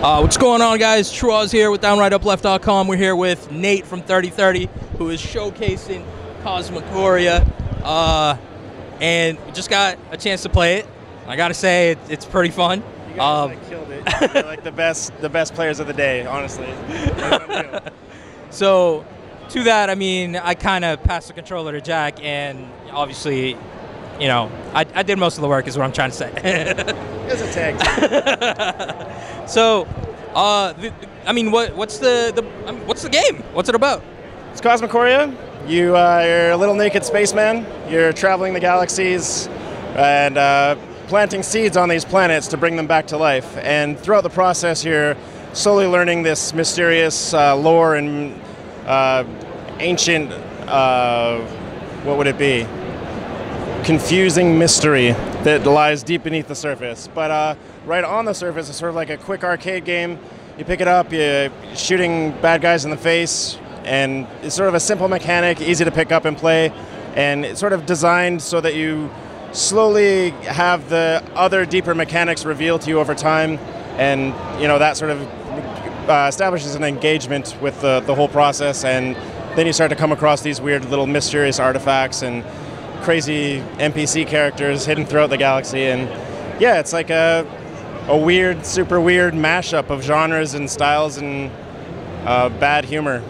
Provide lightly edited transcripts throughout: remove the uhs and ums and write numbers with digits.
What's going on, guys? Truaz here with DownRightUpLeft.com. We're here with Nate from 3030, who is showcasing Cosmochoria, and we just got a chance to play it. I gotta say, it's pretty fun. You guys killed it. You're like the best players of the day, honestly. So, to that, I mean, I kind of passed the controller to Jack, and obviously, you know, I did most of the work, is what I'm trying to say. It's a tag. So, I mean, what's the game? What's it about? It's Cosmochoria. You're a little naked spaceman. You're traveling the galaxies and planting seeds on these planets to bring them back to life. And throughout the process, you're slowly learning this mysterious lore and ancient, what would it be? Confusing mystery that lies deep beneath the surface. But right on the surface, it's sort of like a quick arcade game. You pick it up, you're shooting bad guys in the face, and it's sort of a simple mechanic, easy to pick up and play, and it's sort of designed so that you slowly have the other deeper mechanics revealed to you over time, and you know that sort of establishes an engagement with the whole process, and then you start to come across these weird little mysterious artifacts and crazy NPC characters hidden throughout the galaxy. And yeah, it's like a weird, super weird mashup of genres and styles and bad humor.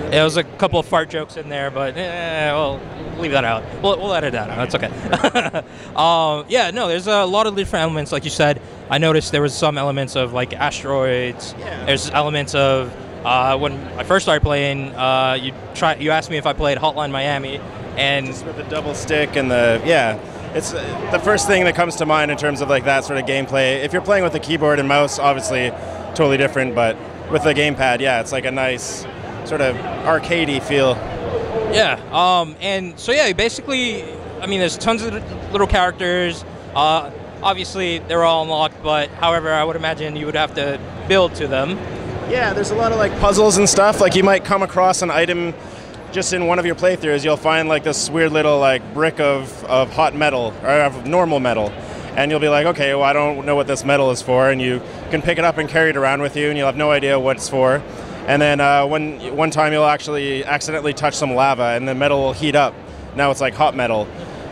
There was a couple of fart jokes in there, but we'll leave that out. We'll edit that out. That's okay. Yeah, no, there's a lot of different elements, like you said. I noticed there was some elements of like asteroids. Yeah. There's elements of when I first started playing. You asked me if I played Hotline Miami, and just with the double stick and it's the first thing that comes to mind in terms of like that sort of gameplay. If you're playing with a keyboard and mouse, obviously totally different, but with the gamepad, yeah, it's like a nice sort of arcadey feel. Yeah, and so yeah, basically, I mean, there's tons of little characters. Obviously, they're all unlocked, but however, I would imagine you would have to build to them. Yeah, there's a lot of like puzzles and stuff. Like you might come across an item just in one of your playthroughs. You'll find like this weird little like brick of hot metal or of normal metal, and you'll be like, okay, well, I don't know what this metal is for, and you can pick it up and carry it around with you, and you'll have no idea what it's for. And then one time you'll actually accidentally touch some lava, and the metal will heat up. Now it's like hot metal,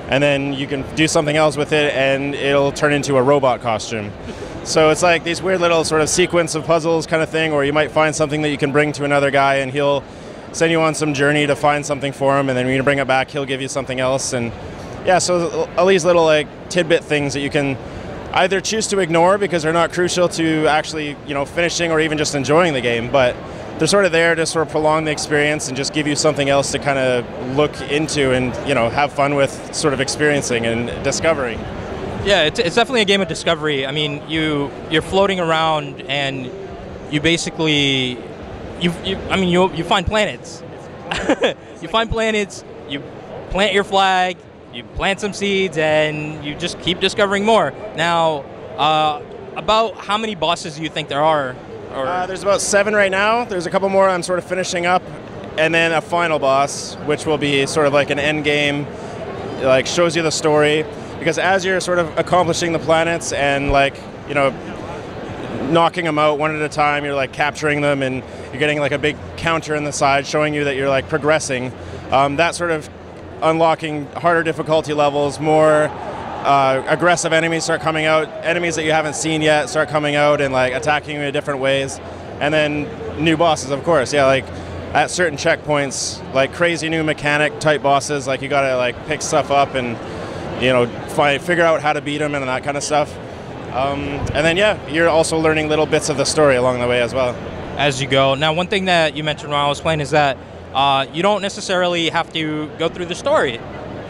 and then you can do something else with it, and it'll turn into a robot costume. So it's like these weird little sort of sequence of puzzles kind of thing, where you might find something that you can bring to another guy, and he'll send you on some journey to find something for him, and then when you bring it back, he'll give you something else. And yeah, so all these little like tidbit things that you can either choose to ignore because they're not crucial to actually, you know, finishing or even just enjoying the game, but they're sort of there to sort of prolong the experience and just give you something else to kind of look into and, you know, have fun with sort of experiencing and discovering. Yeah, it's definitely a game of discovery. I mean, you're floating around and you basically you find planets. You find planets, you plant your flag, you plant some seeds, and you just keep discovering more. Now, about how many bosses do you think there are? There's about 7 right now. There's a couple more I'm sort of finishing up, and then a final boss, which will be sort of like an end game, like shows you the story. Because as you're sort of accomplishing the planets and like, you know, knocking them out one at a time, you're like capturing them, and you're getting like a big counter in the side showing you that you're like progressing. That sort of unlocking harder difficulty levels, more aggressive enemies start coming out, enemies that you haven't seen yet start coming out and like attacking you in different ways, and then new bosses, of course. Yeah, like at certain checkpoints, like crazy new mechanic type bosses, like you gotta like pick stuff up and, you know, figure out how to beat them and that kind of stuff. And then yeah, you're also learning little bits of the story along the way as well. As you go. Now, one thing that you mentioned while I was playing is that you don't necessarily have to go through the story.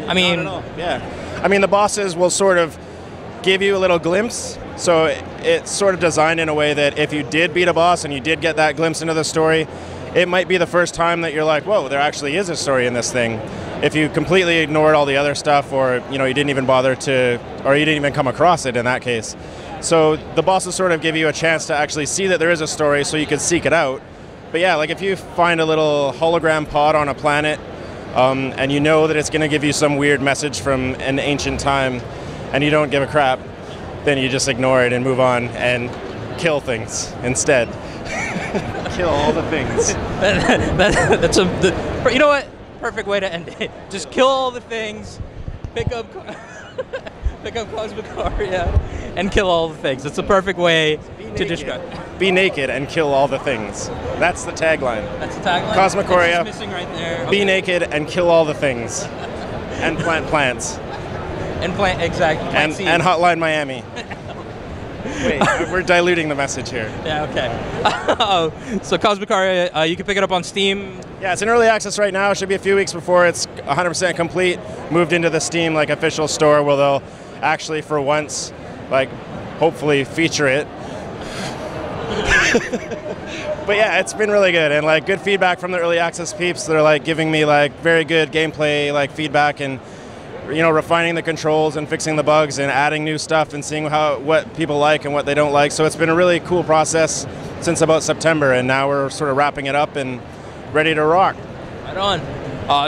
I mean, not at all. Yeah. I mean, the bosses will sort of give you a little glimpse, so it's sort of designed in a way that if you did beat a boss and you did get that glimpse into the story, it might be the first time that you're like, whoa, there actually is a story in this thing. If you completely ignored all the other stuff, or you know, you didn't even bother to, or you didn't even come across it in that case. So the bosses sort of give you a chance to actually see that there is a story, so you can seek it out. But yeah, like if you find a little hologram pod on a planet, and you know that it's going to give you some weird message from an ancient time, and you don't give a crap, then you just ignore it and move on. And kill things instead. Kill all the things. That's you know what? Perfect way to end it. Just kill all the things, pick up Cosmochoria, and kill all the things. It's a perfect way to describe it. Be naked and kill all the things. That's the tagline. That's the tagline? Cosmochoria. It's missing right there. Okay. Be naked and kill all the things. And plant plants. And plant, exactly. Plant and Hotline Miami. Wait, we're diluting the message here. Yeah, okay. So Cosmochoria, you can pick it up on Steam. Yeah, it's in early access right now. It should be a few weeks before it's 100% complete. Moved into the Steam official store where they'll actually, for once, hopefully feature it. But yeah, it's been really good, and good feedback from the early access peeps. They're giving me very good gameplay feedback, and refining the controls and fixing the bugs and adding new stuff and seeing what people like and what they don't like. So it's been a really cool process since about September, and now we're sort of wrapping it up and ready to rock. Right on.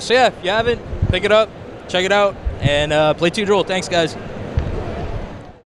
So yeah, if you haven't, pick it up, check it out, and play 2 Drool. Thanks, guys.